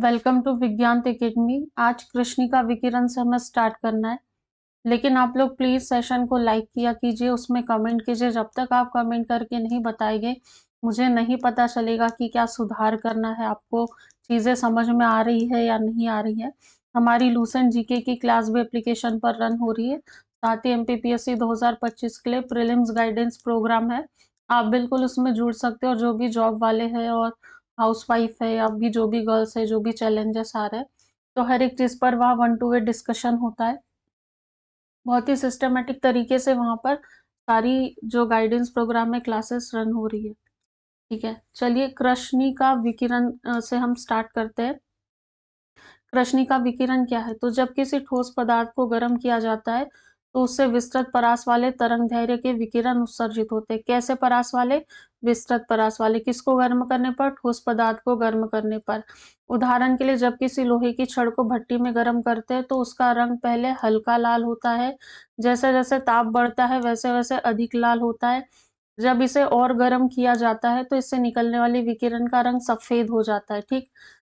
Welcome to विज्ञान academy. आज कृष्णिका विकिरण से हमें स्टार्ट करना है, लेकिन आप लोग प्लीज सेशन को लाइक किया कीजिए, उसमें कमेंट कीजिए। जब तक आप कमेंट करके नहीं बताएंगे मुझे नहीं पता चलेगा कि क्या सुधार करना है, आपको चीजें समझ में आ रही है या नहीं आ रही है। हमारी लूसेंट जीके की क्लास भी एप्लीकेशन पर रन हो रही है, साथ ही एमपीपीएससी 2025 के लिए प्रीलिम्स गाइडेंस प्रोग्राम है। आप बिल्कुल उसमें जुड़ सकते हो, और जो भी जॉब वाले हैं और हाउसवाइफ है या भी जो भी गर्ल्स है, जो भी चैलेंजेस आ रहे हैं, तो हर एक चीज पर वहाँ 1 to 8 डिस्कशन होता है। बहुत ही सिस्टमेटिक तरीके से वहाँ पर सारी जो गाइडेंस प्रोग्राम में क्लासेस रन हो रही है। ठीक है, चलिए कृष्णिका विकिरण से हम स्टार्ट करते हैं। कृष्णिका विकिरण क्या है? तो जब किसी ठोस पदार्थ को गर्म किया जाता है तो उससे विस्तृत परास वाले तरंगदैर्घ्य के विकिरण उत्सर्जित होते हैं। कैसे परास वाले? विस्तृत परास वाले। किसको गर्म करने पर? ठोस पदार्थ को गर्म करने पर। उदाहरण के लिए जब किसी लोहे की छड़ को भट्टी में गर्म करते हैं तो उसका रंग पहले हल्का लाल होता है, जैसे जैसे ताप बढ़ता है वैसे वैसे अधिक लाल होता है। जब इसे और गर्म किया जाता है तो इससे निकलने वाली विकिरण का रंग सफेद हो जाता है। ठीक,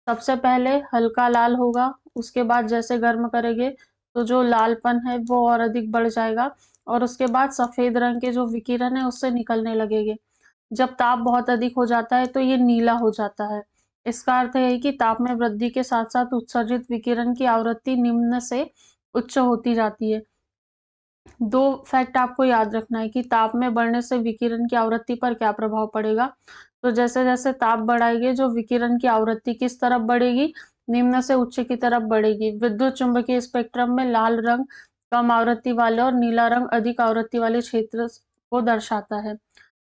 सबसे पहले हल्का लाल होगा, उसके बाद जैसे गर्म करेंगे तो जो लालपन है वो और अधिक बढ़ जाएगा, और उसके बाद सफेद रंग के जो विकिरण है उससे निकलने लगेंगे। जब ताप बहुत अधिक हो जाता है तो ये नीला हो जाता है। इसका अर्थ है कि ताप में वृद्धि के साथ साथ उत्सर्जित विकिरण की आवृत्ति निम्न से उच्च होती जाती है। दो फैक्ट आपको याद रखना है कि ताप में बढ़ने से विकिरण की आवृत्ति पर क्या प्रभाव पड़ेगा। तो जैसे जैसे ताप बढ़ाएंगे जो विकिरण की आवृत्ति किस तरफ बढ़ेगी? निम्न से उच्च की तरफ बढ़ेगी। विद्युत चुंबकीय स्पेक्ट्रम में लाल रंग कम आवृत्ति वाले और नीला रंग अधिक आवृत्ति वाले क्षेत्र को दर्शाता है।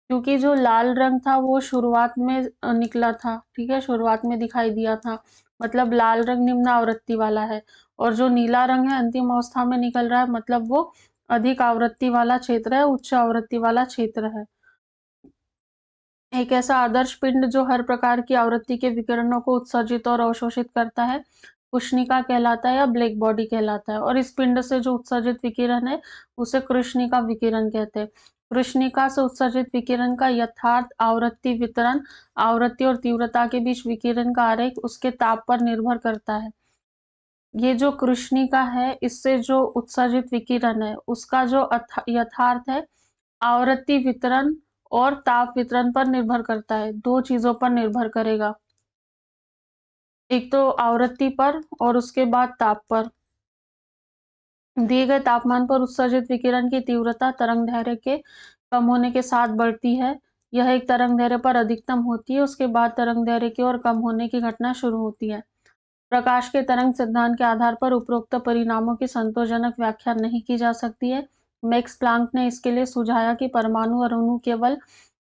क्योंकि जो लाल रंग था वो शुरुआत में निकला था, ठीक है, शुरुआत में दिखाई दिया था, मतलब लाल रंग निम्न आवृत्ति वाला है। और जो नीला रंग है अंतिम अवस्था में निकल रहा है, मतलब वो अधिक आवृत्ति वाला क्षेत्र है, उच्च आवृत्ति वाला क्षेत्र है। एक ऐसा आदर्श पिंड जो हर प्रकार की आवृत्ति के विकिरणों को उत्सर्जित और अवशोषित करता है कृष्णिका कहलाता है या ब्लैक बॉडी कहलाता है। और इस पिंड से जो उत्सर्जित विकिरण है उसे कृष्णिका विकिरण कहते हैं। कृष्णिका से उत्सर्जित विकिरण का यथार्थ आवृत्ति वितरण, आवृत्ति और तीव्रता के बीच विकिरण का आरेख उसके ताप पर निर्भर करता है। ये जो कृष्णिका है इससे जो उत्सर्जित विकिरण है उसका जो यथार्थ है आवृत्ति वितरण और ताप वितरण पर निर्भर करता है। दो चीजों पर निर्भर करेगा, एक तो आवृत्ति पर और उसके बाद ताप पर। दिए गए तापमान पर उत्सर्जित विकिरण की तीव्रता तरंगदैर्घ्य के कम होने के साथ बढ़ती है। यह एक तरंगदैर्घ्य पर अधिकतम होती है, उसके बाद तरंगदैर्घ्य की ओर कम होने की घटना शुरू होती है। प्रकाश के तरंग सिद्धांत के आधार पर उपरोक्त परिणामों की संतोषजनक व्याख्या नहीं की जा सकती है। मैक्स प्लांक ने इसके लिए सुझाया कि परमाणु और अणु केवल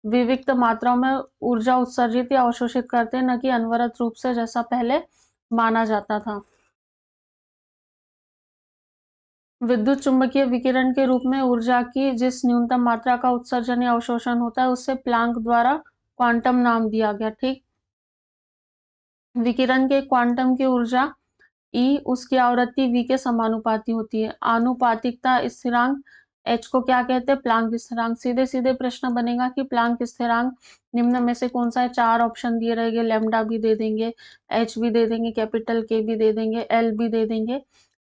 विविक्त मात्राओं में ऊर्जा उत्सर्जित या अवशोषित करते हैं, न कि अनवरत रूप से जैसा पहले माना जाता था। विद्युत चुंबकीय विकिरण के रूप में ऊर्जा की जिस न्यूनतम मात्रा का उत्सर्जन या अवशोषण होता है उससे प्लांक द्वारा क्वांटम नाम दिया गया। ठीक, विकिरण के क्वांटम की ऊर्जा E उसकी आवृत्ति V के समानुपाती होती है। आनुपातिकता स्थिरांक H को क्या कहते हैं? प्लांक स्थिरांक। सीधे सीधे प्रश्न बनेगा कि प्लांक स्थिरांक निम्न में से कौन सा है? चार ऑप्शन दिए रहेंगे, लैम्डा भी दे देंगे, H भी दे देंगे, कैपिटल K भी दे देंगे, L भी दे देंगे।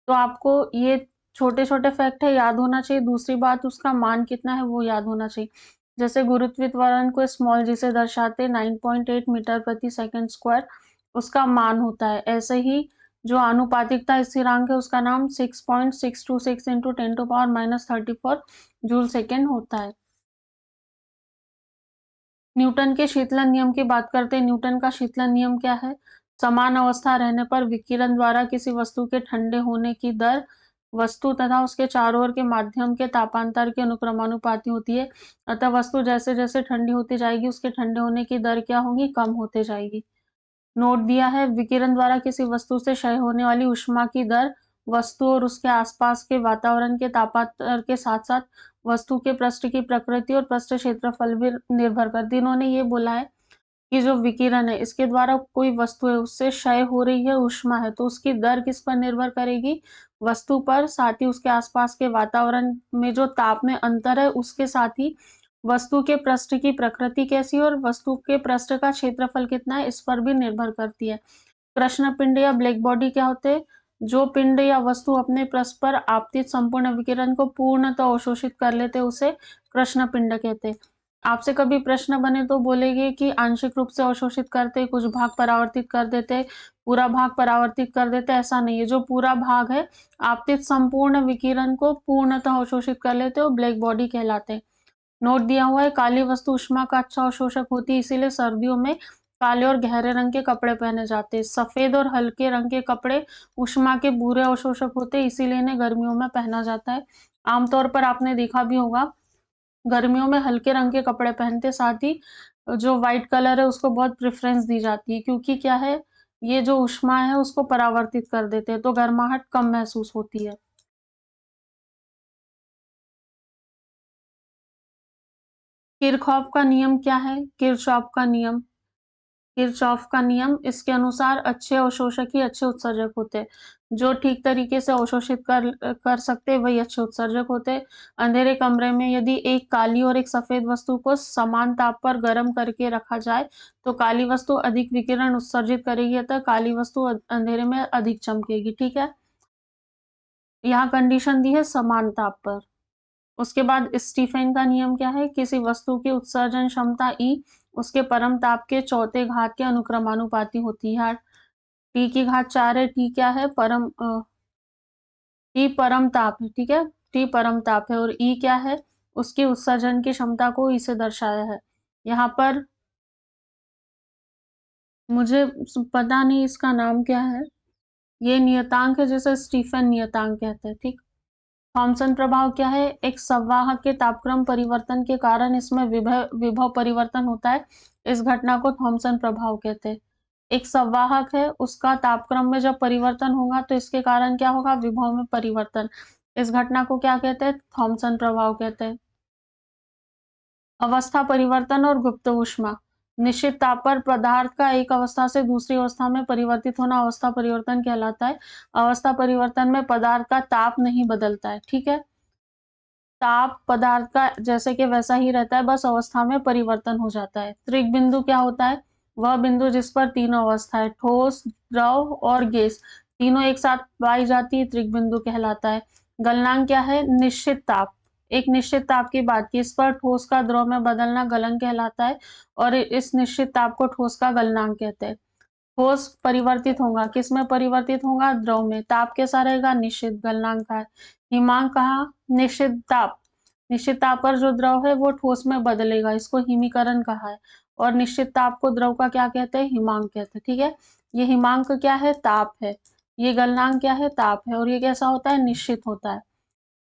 तो आपको ये छोटे छोटे फैक्ट है याद होना चाहिए। दूसरी बात, उसका मान कितना है वो याद होना चाहिए। जैसे गुरुत्वीय त्वरण को स्मॉल जी से दर्शाते 9.8 मीटर प्रति सेकंड स्क्वायर उसका मान होता है। ऐसे ही जो आनुपातिकता स्थिरांक है उसका नाम 6.626 इंटू 10⁻⁻34 जूल सेकेंड होता है। न्यूटन के शीतलन नियम की बात करते हैं। न्यूटन का शीतलन नियम क्या है? समान अवस्था रहने पर विकिरण द्वारा किसी वस्तु के ठंडे होने की दर वस्तु तथा उसके चारों ओर के माध्यम के तापांतर के अनुक्रमानुपाती होती है। अतः वस्तु जैसे जैसे ठंडी होती जाएगी उसके ठंडे होने की दर क्या होगी? कम होते जाएगी। नोट दिया है, विकिरण द्वारा किसी वस्तु से क्षय होने वाली ऊष्मा की दर वस्तु और उसके आसपास के वातावरण के तापांतर के साथ साथ वस्तु के पृष्ठ की प्रकृति और पृष्ठ क्षेत्रफल भी निर्भर करती है। इन्होंने ये बोला है कि जो विकिरण है इसके द्वारा कोई वस्तु है उससे क्षय हो रही है ऊष्मा है, तो उसकी दर किस पर निर्भर करेगी? वस्तु पर, साथ ही उसके आसपास के वातावरण में जो ताप में अंतर है उसके साथ ही वस्तु के पृष्ठ की प्रकृति कैसी है और वस्तु के पृष्ठ का क्षेत्रफल कितना है इस पर भी निर्भर करती है। कृष्ण पिंड या ब्लैक बॉडी क्या होते हैं? जो पिंड या वस्तु अपने पृष्ठ पर आपतित संपूर्ण विकिरण को पूर्णतः अवशोषित कर लेते उसे कृष्ण पिंड कहते हैं। आपसे कभी प्रश्न बने तो बोलेंगे कि आंशिक रूप से अवशोषित करते, कुछ भाग परावर्तित कर देते, पूरा भाग परावर्तित कर देते, ऐसा नहीं है। जो पूरा भाग है आपतित संपूर्ण विकिरण को पूर्णतः अवशोषित कर लेते, वो ब्लैक बॉडी कहलाते हैं। नोट दिया हुआ है, काली वस्तु ऊष्मा का अच्छा अवशोषक होती है, इसीलिए सर्दियों में काले और गहरे रंग के कपड़े पहने जाते हैं। सफेद और हल्के रंग के कपड़े ऊष्मा के बुरे अवशोषक होते हैं, इसीलिए इन्हें गर्मियों में पहना जाता है। आमतौर पर आपने देखा भी होगा, गर्मियों में हल्के रंग के कपड़े पहनते, साथ ही जो व्हाइट कलर है उसको बहुत प्रेफरेंस दी जाती है, क्योंकि क्या है, ये जो ऊष्मा है उसको परावर्तित कर देते हैं, तो गर्माहट कम महसूस होती है। किरचॉफ का नियम क्या है? किरचॉफ का नियम, इसके अनुसार अच्छे अवशोषक ही अच्छे उत्सर्जक होते हैं। जो ठीक तरीके से अवशोषित कर सकते वही अच्छे उत्सर्जक होते हैं। अंधेरे कमरे में यदि एक काली और एक सफेद वस्तु को समान ताप पर गर्म करके रखा जाए तो काली वस्तु अधिक विकिरण उत्सर्जित करेगी, अतः काली वस्तु अंधेरे में अधिक चमकेगी। ठीक है, यहाँ कंडीशन दी है समान ताप पर। उसके बाद स्टीफेन का नियम क्या है? किसी वस्तु की उत्सर्जन क्षमता E उसके परम ताप के चौथे घात के अनुक्रमानुपाती होती है। T की घात 4 है। T क्या है? T परम ताप है, ठीक है, T परम ताप है, और E क्या है? उसकी उत्सर्जन की क्षमता को E से दर्शाया है। यहाँ पर मुझे पता नहीं इसका नाम क्या है, ये नियतांक है जिसे स्टीफन नियतांक कहते हैं। ठीक, थॉमसन प्रभाव क्या है? एक संवाहक के तापक्रम परिवर्तन के कारण इसमें विभव परिवर्तन होता है, इस घटना को थॉमसन प्रभाव कहते हैं। एक संवाहक है, उसका तापक्रम में जब परिवर्तन होगा तो इसके कारण क्या होगा? विभव में परिवर्तन। इस घटना को क्या कहते हैं? थॉमसन प्रभाव कहते हैं। अवस्था परिवर्तन और गुप्त ऊष्मा, निश्चित ताप पर पदार्थ का एक अवस्था से दूसरी अवस्था में परिवर्तित होना अवस्था परिवर्तन कहलाता है। अवस्था परिवर्तन में पदार्थ का ताप नहीं बदलता है, ठीक है, ताप पदार्थ का जैसे कि वैसा ही रहता है, बस अवस्था में परिवर्तन हो जाता है। त्रिक बिंदु क्या होता है? वह बिंदु जिस पर तीनों अवस्थाएं ठोस, द्रव और गैस तीनों एक साथ पाई जाती है, त्रिक बिंदु कहलाता है। गलनांक क्या है? निश्चित ताप, एक निश्चित ताप की बात की, इस पर ठोस का द्रव में बदलना गलन कहलाता है, और इस निश्चित ताप को ठोस का गलनांक कहते हैं। ठोस परिवर्तित होगा, किस में परिवर्तित होगा? द्रव में। ताप कैसा रहेगा? निश्चित, गलनांक का है। हिमांक कहा? निश्चित ताप पर जो द्रव है वो ठोस में बदलेगा, इसको हिमीकरण कहा है, और निश्चित ताप को द्रव का क्या कहते हैं? हिमांक कहते हैं। ठीक है, ये हिमांक क्या है? ताप है। ये गलनांक क्या है? ताप है। और ये कैसा होता है? निश्चित होता है।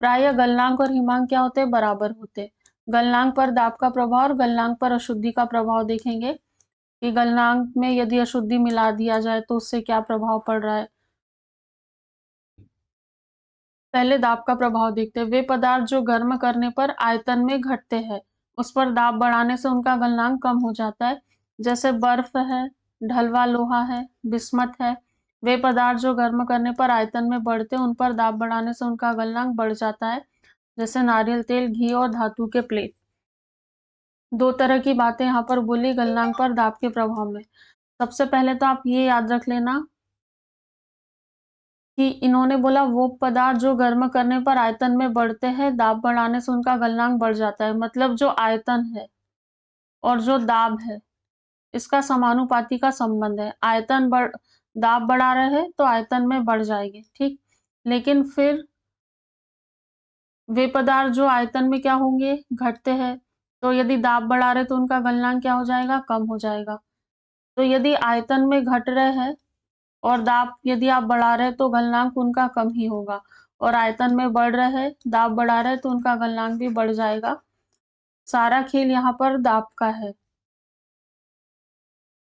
प्रायः गलनांक और हिमांक क्या होते हैं? बराबर होते हैं। गलनांक पर दाब का प्रभाव और गलनांक पर अशुद्धि का प्रभाव देखेंगे कि गलनांक में यदि अशुद्धि मिला दिया जाए तो उससे क्या प्रभाव पड़ रहा है। पहले दाब का प्रभाव देखते हैं। वे पदार्थ जो गर्म करने पर आयतन में घटते हैं, उस पर दाब बढ़ाने से उनका गलनांक कम हो जाता है, जैसे बर्फ है, ढलवा लोहा है, बिस्मत है। वे पदार्थ जो गर्म करने पर आयतन में बढ़ते हैं, उन पर दाब बढ़ाने से उनका गलनांक बढ़ जाता है, जैसे नारियल तेल, घी और धातु के प्लेट। दो तरह की बातें यहाँ पर बोली गलनांक पर दाब के प्रभाव में। सबसे पहले तो आप ये याद रख लेना कि इन्होंने बोला वो पदार्थ जो गर्म करने पर आयतन में बढ़ते हैं, दाब बढ़ाने से उनका गलनांक बढ़ जाता है। मतलब जो आयतन है और जो दाब है, इसका समानुपाती का संबंध है। दाब बढ़ा रहे हैं तो आयतन में बढ़ जाएगी, ठीक। लेकिन फिर वे पदार्थ जो आयतन में क्या होंगे? घटते हैं, तो यदि दाब बढ़ा रहे तो उनका गलनांक क्या हो जाएगा? कम हो जाएगा। तो यदि आयतन में घट रहे हैं और दाब यदि आप बढ़ा रहे हैं तो गलनांक उनका कम ही होगा, और आयतन में बढ़ रहे हैं, दाब बढ़ा रहे हैं तो उनका गलनांक भी बढ़ जाएगा। सारा खेल यहाँ पर दाब का है।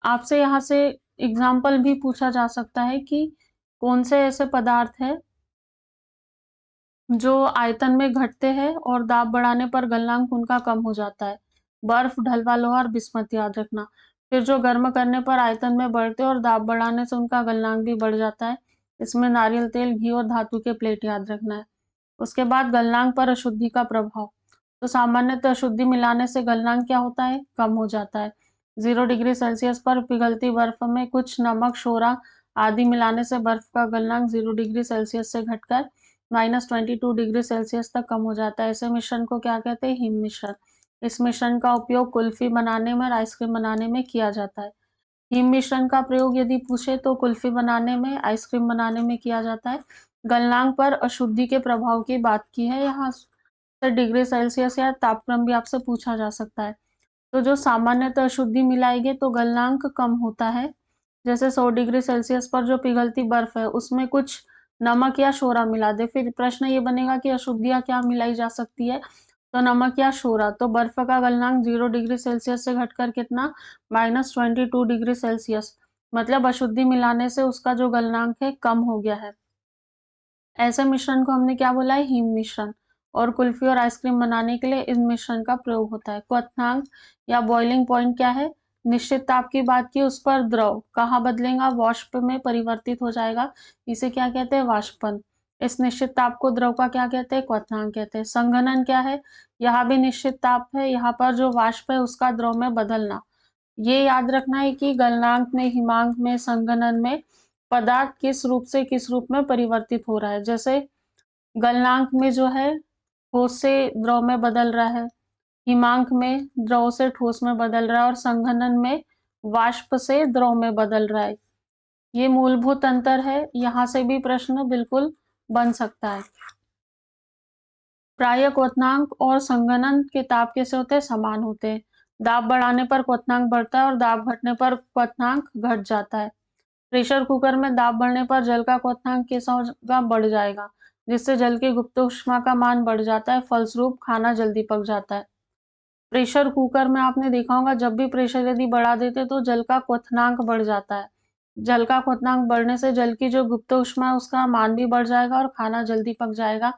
आपसे यहाँ से एग्जाम्पल भी पूछा जा सकता है कि कौन से ऐसे पदार्थ है जो आयतन में घटते हैं और दाब बढ़ाने पर गलनांक उनका कम हो जाता है। बर्फ, ढलवा लोहा और बिस्मत याद रखना। फिर जो गर्म करने पर आयतन में बढ़ते और दाब बढ़ाने से उनका गलनांक भी बढ़ जाता है, इसमें नारियल तेल, घी और धातु के प्लेट याद रखना है। उसके बाद गलनांक पर अशुद्धि का प्रभाव। तो सामान्यतः अशुद्धि मिलाने से गलनांक क्या होता है? कम हो जाता है। 0 डिग्री सेल्सियस पर पिघलती बर्फ में कुछ नमक, सोडा आदि मिलाने से बर्फ का गलनांक 0 डिग्री सेल्सियस से घटकर -22 डिग्री सेल्सियस तक कम हो जाता है। ऐसे मिश्रण को क्या कहते हैं? हिम मिश्रण। इस मिश्रण का उपयोग कुल्फी बनाने में और आइसक्रीम बनाने में किया जाता है। हिम मिश्रण का प्रयोग यदि पूछे तो कुल्फी बनाने में, आइसक्रीम बनाने में किया जाता है। गलनांक पर अशुद्धि के प्रभाव की बात की है। यहाँ से डिग्री सेल्सियस या तापक्रम भी आपसे पूछा जा सकता है। तो जो सामान्यतः अशुद्धि मिलाएंगे तो गलनांक कम होता है। जैसे 100 डिग्री सेल्सियस पर जो पिघलती बर्फ है उसमें कुछ नमक या शोरा मिला दे, फिर प्रश्न ये बनेगा कि अशुद्धियां क्या मिलाई जा सकती है? तो नमक या शोरा। तो बर्फ का गलनांक 0 डिग्री सेल्सियस से घटकर कितना? -22 डिग्री सेल्सियस। मतलब अशुद्धि मिलाने से उसका जो गलनांक है कम हो गया है। ऐसे मिश्रण को हमने क्या बोला है? हिम मिश्रण। और कुल्फी और आइसक्रीम बनाने के लिए इस मिश्रण का प्रयोग होता है। क्वथनांक या बॉइलिंग पॉइंट क्या है? निश्चित ताप की बात की, उस पर द्रव कहाँ बदलेगा? वाष्प में परिवर्तित हो जाएगा। इसे क्या कहते हैं? वाष्पन। इस निश्चित ताप को द्रव का क्या कहते हैं? क्वथनांक कहते हैं। संघनन क्या है? यहाँ भी निश्चित ताप है, यहाँ पर जो वाष्प है उसका द्रव में बदलना। ये याद रखना है कि गलनांक में, हिमांक में, संघनन में पदार्थ किस रूप से किस रूप में परिवर्तित हो रहा है। जैसे गलनांक में जो है ठोस से द्रव में बदल रहा है, हिमांक में द्रव से ठोस में बदल रहा है और संघनन में वाष्प से द्रव में बदल रहा है। ये मूलभूत अंतर है। यहाँ से भी प्रश्न बिल्कुल बन सकता है। प्रायः क्वथनांक और संघनन के ताप कैसे होते हैं? समान होते हैं। दाब बढ़ाने पर क्वथनांक बढ़ता है और दाब घटने पर क्वथनांक घट जाता है। प्रेशर कुकर में दाब बढ़ने पर जल का क्वथनांक कैसा होगा? बढ़ जाएगा, जिससे जल की गुप्त ऊष्मा का मान बढ़ जाता है, फलस्वरूप खाना जल्दी पक जाता है। प्रेशर कुकर में आपने देखा होगा जब भी प्रेशर यदि बढ़ा देते तो जल का क्वथनांक बढ़ जाता है। जल का क्वथनांक बढ़ने से जल की जो गुप्त ऊष्मा है उसका मान भी बढ़ जाएगा और खाना जल्दी पक जाएगा।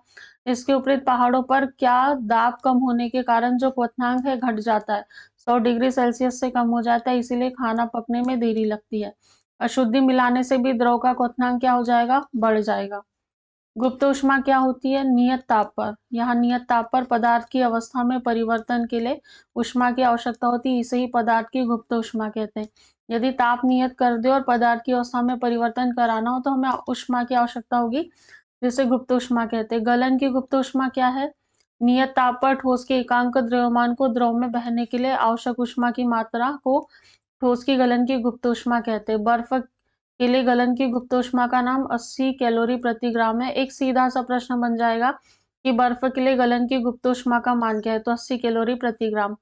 इसके विपरीत पहाड़ों पर क्या दाब कम होने के कारण जो क्वथनांक है घट जाता है, 100 डिग्री सेल्सियस से कम हो जाता है, इसीलिए खाना पकने में देरी लगती है। अशुद्धि मिलाने से भी द्रव का क्वथनांक क्या हो जाएगा? बढ़ जाएगा। गुप्त ऊष्मा क्या होती है? नियत ताप पर। यहाँ नियत ताप पर पदार्थ की अवस्था में परिवर्तन के लिए ऊष्मा की आवश्यकता होती है, इसे ही पदार्थ की गुप्त ऊष्मा कहते हैं। यदि ताप नियत कर दे और पदार्थ की अवस्था में परिवर्तन कराना हो तो हमें ऊष्मा की आवश्यकता होगी, जिसे गुप्त ऊष्मा कहते हैं। गलन की गुप्त ऊष्मा क्या है? नियत ताप पर ठोस के एकांक द्रव्यमान को द्रव में बहने के लिए आवश्यक ऊष्मा की मात्रा को ठोस की गलन की गुप्त ऊष्मा कहते हैं। बर्फ के लिए गलन की गुप्त ऊष्मा का नाम 80 कैलोरी प्रति ग्राम है। एक सीधा सा प्रश्न बन जाएगा कि बर्फ के लिए गलन की गुप्त ऊष्मा का मान क्या है? तो 80 कैलोरी प्रति ग्राम।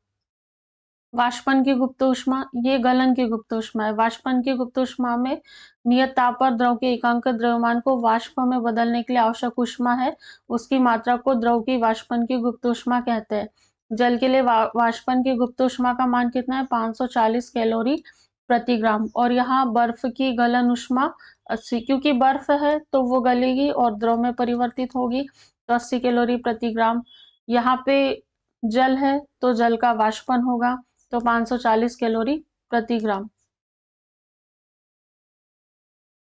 वाष्पन की गुप्त ऊष्मा, ये गलन की गुप्त ऊष्मा है। वाष्पन की गुप्त ऊष्मा में नियत ताप पर द्रव के एकांक द्रव्यमान को वाष्प में बदलने के लिए आवश्यक ऊष्मा है, उसकी मात्रा को द्रव की वाष्पन की गुप्त ऊष्मा कहते हैं। जल के लिए वाष्पन की गुप्त ऊष्मा का मान कितना है? 540 कैलोरी प्रति ग्राम। और यहाँ बर्फ की गलन ऊष्मा 80, क्योंकि बर्फ है तो वो गलेगी और द्रव में परिवर्तित होगी, तो 80 कैलोरी प्रति ग्राम। यहाँ पे जल है तो जल का वाष्पन होगा, तो 540 कैलोरी प्रति ग्राम।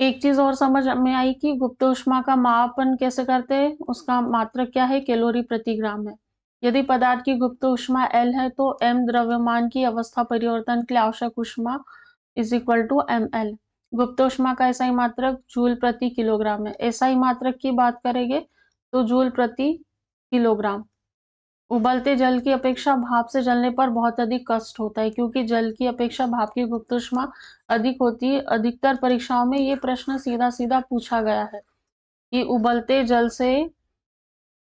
एक चीज और समझ में आई कि गुप्त ऊष्मा का मापन कैसे करते हैं, उसका मात्रक क्या है? कैलोरी प्रति ग्राम है। यदि पदार्थ की गुप्त ऊष्मा L है तो m द्रव्यमान की अवस्था परिवर्तन के लिए आवश्यक ऊष्मा इज इक्वल टू ml। गुप्त ऊष्मा का एसआई मात्रक जूल प्रति किलोग्राम है। एसआई मात्रक की बात करेंगे तो जूल प्रति किलोग्राम। उबलते जल की अपेक्षा भाप से जलने पर बहुत अधिक कष्ट होता है, क्योंकि जल की अपेक्षा भाप की गुप्त ऊष्मा अधिक होती है। अधिकतर परीक्षाओं में ये प्रश्न सीधा सीधा पूछा गया है कि उबलते जल से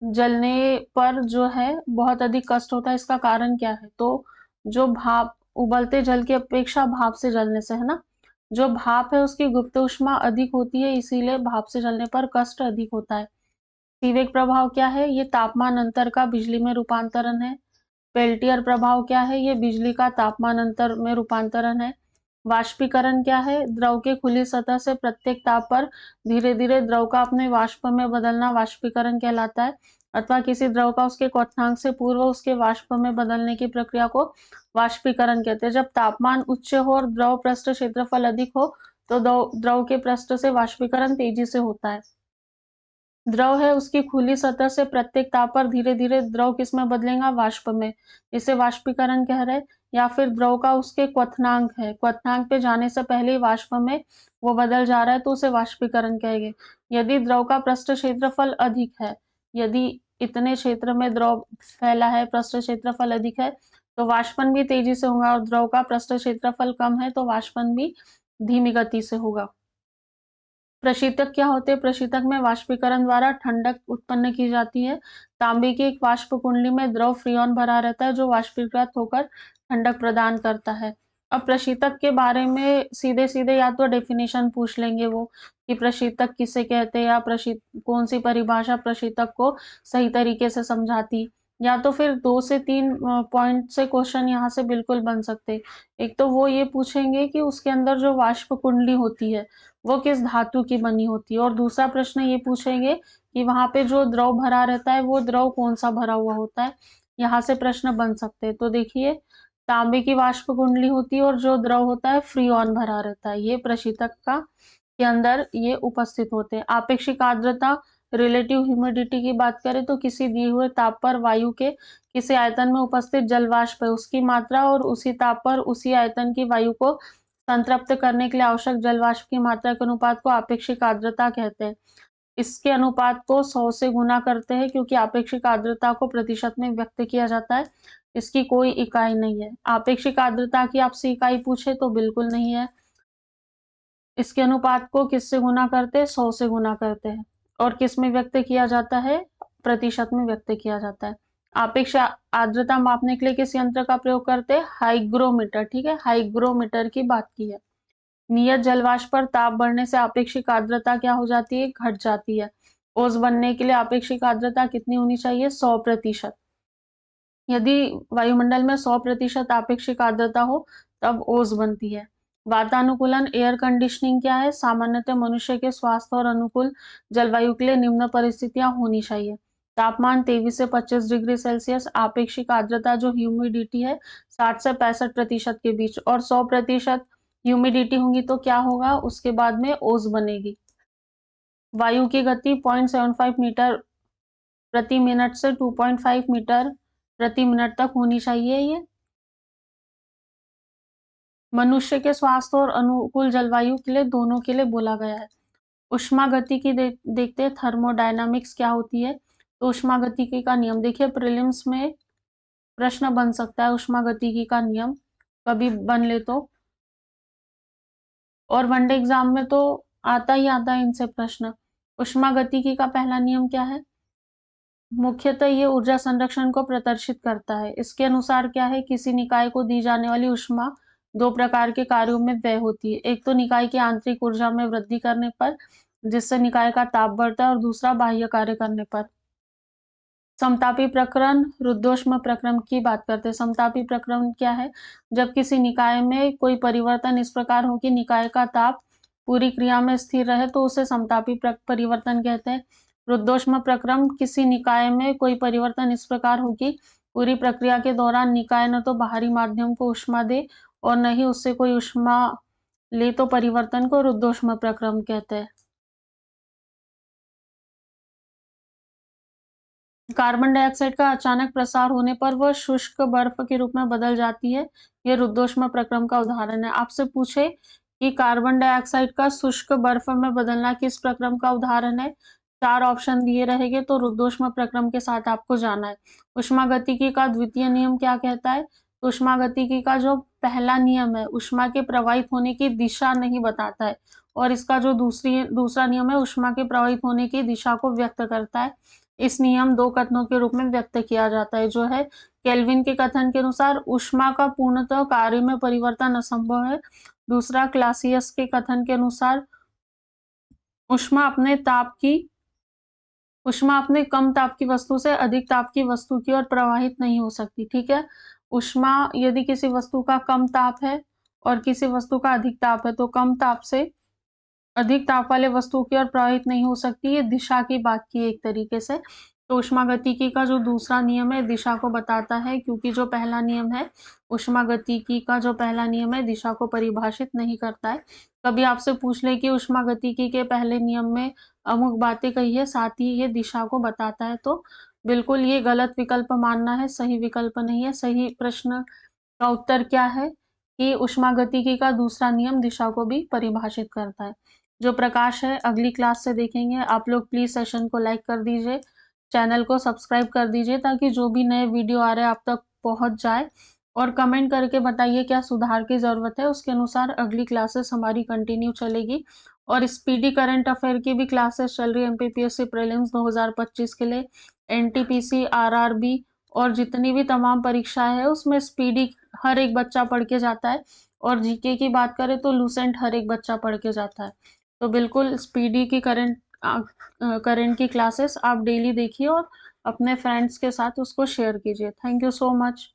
जलने पर जो है बहुत अधिक कष्ट होता है, इसका कारण क्या है? तो जो भाप, उबलते जल की अपेक्षा भाप से जलने से, है ना, जो भाप है उसकी गुप्त ऊष्मा अधिक होती है, इसीलिए भाप से जलने पर कष्ट अधिक होता है। सीवेक प्रभाव क्या है? ये तापमान अंतर का बिजली में रूपांतरण है। पेल्टियर प्रभाव क्या है? ये बिजली का तापमान अंतर में रूपांतरण है। वाष्पीकरण क्या है? द्रव के खुली सतह से प्रत्येक ताप पर धीरे धीरे द्रव का अपने वाष्प में बदलना वाष्पीकरण कहलाता है, अथवा किसी द्रव का उसके क्वथनांक से पूर्व उसके वाष्प में बदलने की प्रक्रिया को वाष्पीकरण कहते हैं। जब तापमान उच्च हो और द्रव पृष्ठ क्षेत्रफल अधिक हो तो द्रव के पृष्ठ से वाष्पीकरण तेजी से होता है। द्रव है उसकी खुली सतह से प्रत्येक ताप पर धीरे धीरे द्रव किस में बदलेगा, वाष्प में, इसे वाष्पीकरण कह रहे हैं। या फिर द्रव का उसके क्वथनांक है, क्वथनांक पे जाने से पहले ही वाष्प में वो बदल जा रहा है तो उसे वाष्पीकरण कहेंगे। यदि द्रव का पृष्ठ क्षेत्रफल अधिक है, यदि इतने क्षेत्र में द्रव फैला है, पृष्ठ क्षेत्रफल अधिक है, तो वाष्पन भी तेजी से होगा, और द्रव का पृष्ठ क्षेत्रफल कम है तो वाष्पन भी धीमी गति से होगा। प्रशीतक क्या होते हैं? प्रशीतक में वाष्पीकरण द्वारा ठंडक उत्पन्न की जाती है। तांबे की एक वाष्प कुंडली में द्रव फ्रीऑन भरा रहता है जो वाष्पीकृत होकर ठंडक प्रदान करता है। अब प्रशीतक के बारे में सीधे सीधे या तो डेफिनेशन पूछ लेंगे वो कि प्रशीतक किसे कहते हैं, या कौन सी परिभाषा प्रशीतक को सही तरीके से समझाती, या तो फिर 2 से 3 पॉइंट से क्वेश्चन यहाँ से बिल्कुल बन सकते। एक तो वो ये पूछेंगे कि उसके अंदर जो वाष्प कुंडली होती है वो किस धातु की बनी होती है, और दूसरा प्रश्न ये पूछेंगे कि वहां पे जो द्रव भरा रहता है वो द्रव कौन सा भरा हुआ होता है। यहाँ से प्रश्न बन सकते हैं। तो देखिए, तांबे की वाष्प कुंडली होती है और जो द्रव होता है फ्रीऑन भरा रहता है, ये प्रशीतक का के अंदर ये उपस्थित होते हैं। आपेक्षिक आर्द्रता, रिलेटिव ह्यूमिडिटी की बात करें तो किसी दिए हुए ताप पर वायु के किसी आयतन में उपस्थित जल वाष्प है उसकी मात्रा और उसी ताप पर उसी आयतन की वायु को संतृप्त करने के लिए आवश्यक जल वाष्प की मात्रा के अनुपात को आपेक्षिक आर्द्रता कहते हैं। इसके अनुपात को 100 से गुना करते हैं क्योंकि आपेक्षिक आर्द्रता को प्रतिशत में व्यक्त किया जाता है, इसकी कोई इकाई नहीं है। आपेक्षिक आर्द्रता की आपसे इकाई पूछे तो बिल्कुल नहीं है। इसके अनुपात को किससे गुना करते हैं? 100 से गुना करते हैं। और किस में व्यक्त किया जाता है? प्रतिशत में व्यक्त किया जाता है। आपेक्ष आर्द्रता मापने के लिए किस यंत्र का प्रयोग करते हैं? हाइग्रोमीटर। ठीक है, हाइग्रोमीटर की बात की है। नियत जलवाष्प पर ताप बढ़ने से आपेक्षिक आर्द्रता क्या हो जाती है? घट जाती है। ओस बनने के लिए आपेक्षिक आर्द्रता कितनी होनी चाहिए? 100%। यदि वायुमंडल में 100% आपेक्षिक आर्द्रता हो तब ओस बनती है। वातानुकूलन, एयर कंडीशनिंग क्या है? सामान्यतः मनुष्य के स्वास्थ्य और अनुकूल जलवायु के लिए निम्न परिस्थितियां होनी चाहिए। तापमान 23 से 25 डिग्री सेल्सियस, आपेक्षिक आर्द्रता जो ह्यूमिडिटी है 60 से 65% के बीच, और 100% ह्यूमिडिटी होगी तो क्या होगा? उसके बाद में ओस बनेगी। वायु की गति 0.75 मीटर प्रति मिनट से 2.5 मीटर प्रति मिनट तक होनी चाहिए। ये मनुष्य के स्वास्थ्य और अनुकूल जलवायु के लिए, दोनों के लिए बोला गया है। उष्मागतिकी देखते हैं, थर्मोडायनामिक्स क्या होती है। तो उष्मागतिकी का नियम देखिए, प्रीलिम्स में प्रश्न बन सकता है उष्मागतिकी का नियम कभी बन ले तो, और वनडे एग्जाम में तो आता ही आता है इनसे प्रश्न। उष्मागतिकी का पहला नियम क्या है? मुख्यतः ये ऊर्जा संरक्षण को प्रदर्शित करता है। इसके अनुसार क्या है? किसी निकाय को दी जाने वाली ऊष्मा दो प्रकार के कार्यों में व्यय होती है। एक तो निकाय की आंतरिक ऊर्जा में वृद्धि करने पर, जिससे निकाय का ताप बढ़ता है, और दूसरा बाह्य कार्य करने पर। समतापी प्रकरण, रुद्धोष्म प्रक्रम की बात करते हैं। समतापी प्रक्रम क्या है? जब किसी निकाय में कोई परिवर्तन इस प्रकार हो कि निकाय का ताप पूरी क्रिया में स्थिर रहे तो उसे समतापी परिवर्तन कहते हैं। रुद्धोष्म प्रक्रम, किसी निकाय में कोई परिवर्तन इस प्रकार हो कि पूरी प्रक्रिया के दौरान निकाय न तो बाहरी माध्यम को ऊष्मा दे और न ही उससे कोई ऊष्मा ले, तो परिवर्तन को रुद्धोष्म प्रक्रम कहते हैं। कार्बन डाइऑक्साइड का अचानक प्रसार होने पर वह शुष्क बर्फ के रूप में बदल जाती है। यह रुद्धोष्म प्रक्रम का उदाहरण है। आपसे पूछे कि कार्बन डाइऑक्साइड का शुष्क बर्फ में बदलना किस प्रक्रम का उदाहरण है? 4 ऑप्शन दिए रहेंगे तो रुद्धोष्म प्रक्रम के साथ आपको जाना है। उष्मागतिकी का द्वितीय नियम क्या कहता है? तो उष्मागतिकी का जो पहला नियम है, उष्मा के प्रवाहित होने की दिशा नहीं बताता है, और इसका जो दूसरा नियम है, उष्मा के प्रवाहित होने की दिशा को व्यक्त करता है। इस नियम 2 कथनों के रूप में व्यक्त किया जाता है, जो है केल्विन के कथन के अनुसार उष्मा का पूर्णतः कार्य में परिवर्तन असंभव है। दूसरा, क्लासियस के कथन के अनुसार उष्मा अपने कम ताप की वस्तु से अधिक ताप की वस्तु की ओर प्रवाहित नहीं हो सकती। ठीक है, उष्मा यदि किसी वस्तु का कम ताप है और किसी वस्तु का अधिक ताप है तो कम ताप से अधिक ताप वाले वस्तु की ओर प्रवाहित नहीं हो सकती। ये दिशा की बात की एक तरीके से। तो ऊष्मागतिकी का जो दूसरा नियम है दिशा को बताता है, क्योंकि जो पहला नियम है ऊष्मागतिकी का जो पहला नियम है दिशा को परिभाषित नहीं करता है। कभी आपसे पूछ ले कि ऊष्मागतिकी के पहले नियम में अमुक बातें कही है, साथ ही ये दिशा को बताता है, तो बिल्कुल ये गलत विकल्प मानना है, सही विकल्प नहीं है। सही प्रश्न का उत्तर क्या है कि ऊष्मागतिकी का दूसरा नियम दिशा को भी परिभाषित करता है। जो प्रकाश है अगली क्लास से देखेंगे। आप लोग प्लीज सेशन को लाइक कर दीजिए, चैनल को सब्सक्राइब कर दीजिए, ताकि जो भी नए वीडियो आ रहे हैं आप तक पहुंच जाए। और कमेंट करके बताइए क्या सुधार की ज़रूरत है, उसके अनुसार अगली क्लासेस हमारी कंटिन्यू चलेगी। और स्पीडी करंट अफेयर की भी क्लासेस चल रही है एमपीपीएससी प्रीलिम्स 2025 के लिए, एनटीपीसी, आरआरबी और जितनी भी तमाम परीक्षाएं हैं उसमें स्पीडी हर एक बच्चा पढ़ के जाता है। और जीके की बात करें तो लूसेंट हर एक बच्चा पढ़ के जाता है। तो बिल्कुल स्पीडी की करंट की क्लासेस आप डेली देखिए और अपने फ्रेंड्स के साथ उसको शेयर कीजिए। Thank you so much.